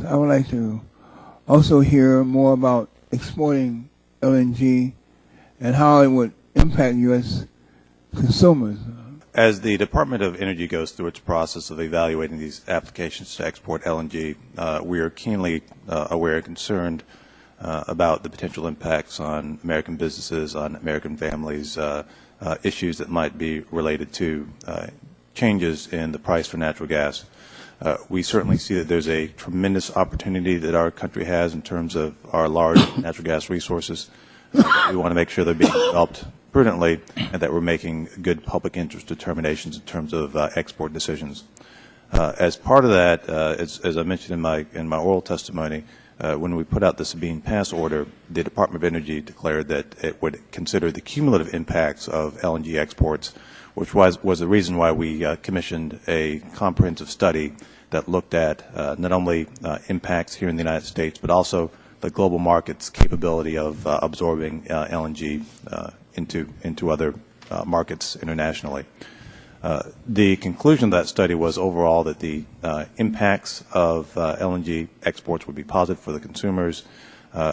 I would like to also hear more about exporting LNG and how it would impact U.S. consumers. As the Department of Energy goes through its process of evaluating these applications to export LNG, we are keenly aware and concerned about the potential impacts on American businesses, on American families, issues that might be related to changes in the price for natural gas. We certainly see that there's a tremendous opportunity that our country has in terms of our large natural gas resources. We want to make sure they're being developed prudently and that we're making good public interest determinations in terms of export decisions. As part of that, as I mentioned in my oral testimony, when we put out the Sabine Pass order, the Department of Energy declared that it would consider the cumulative impacts of LNG exports, which was the reason why we commissioned a comprehensive study that looked at not only impacts here in the United States, but also the global market's capability of absorbing LNG into other markets internationally. The conclusion of that study was overall that the impacts of LNG exports would be positive for the consumers.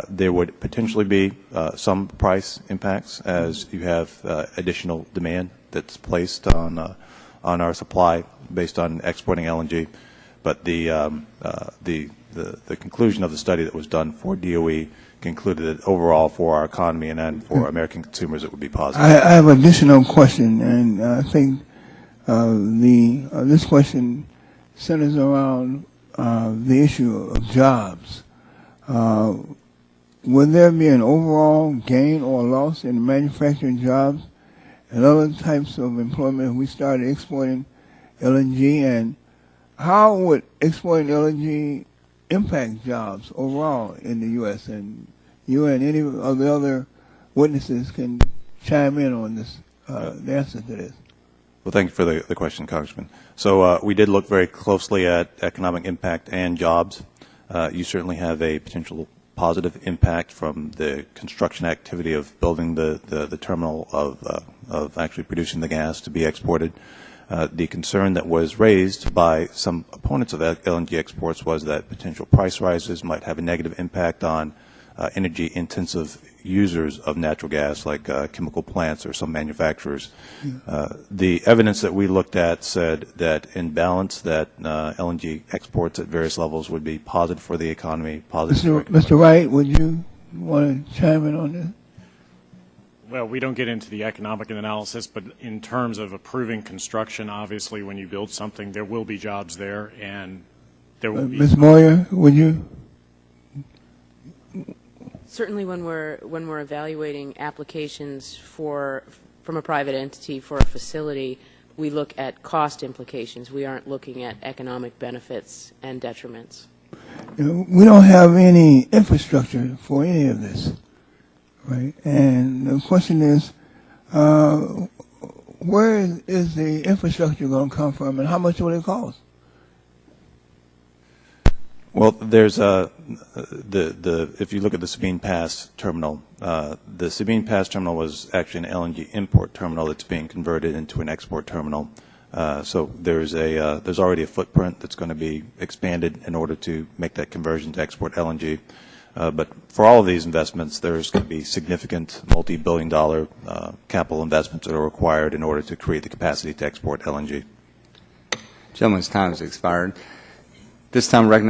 There would potentially be some price impacts as you have additional demand that's placed on our supply based on exporting LNG. But the conclusion of the study that was done for DOE concluded that overall for our economy and for American consumers it would be positive. I have an additional question, and I think this question centers around the issue of jobs. Would there be an overall gain or loss in manufacturing jobs and other types of employment if we started exporting LNG? And how would exporting LNG impact jobs overall in the U.S.? And you and any of the other witnesses can chime in on this, the answer to this. Well, thank you for the question, Congressman. So we did look very closely at economic impact and jobs. You certainly have a potential positive impact from the construction activity of building the terminal of actually producing the gas to be exported. The concern that was raised by some opponents of LNG exports was that potential price rises might have a negative impact on energy-intensive users of natural gas, like chemical plants or some manufacturers. The evidence that we looked at said that in balance, that LNG exports at various levels would be positive for the economy. Positive. Mr. Wright, would you want to chime in on this? Well, we don't get into the economic analysis, but in terms of approving construction, obviously, when you build something, there will be jobs there, and there will be. Ms. Moyer, would you? Certainly, when we're evaluating applications from a private entity for a facility, we look at cost implications. We aren't looking at economic benefits and detriments. We don't have any infrastructure for any of this, right? And the question is, where is the infrastructure going to come from, and how much will it cost? Well, there's if you look at the Sabine Pass terminal, the Sabine Pass terminal was actually an LNG import terminal that's being converted into an export terminal. So there's already a footprint that's going to be expanded in order to make that conversion to export LNG. But for all of these investments, there's going to be significant multi-billion-dollar capital investments that are required in order to create the capacity to export LNG. Gentleman's time has expired. This time, recognize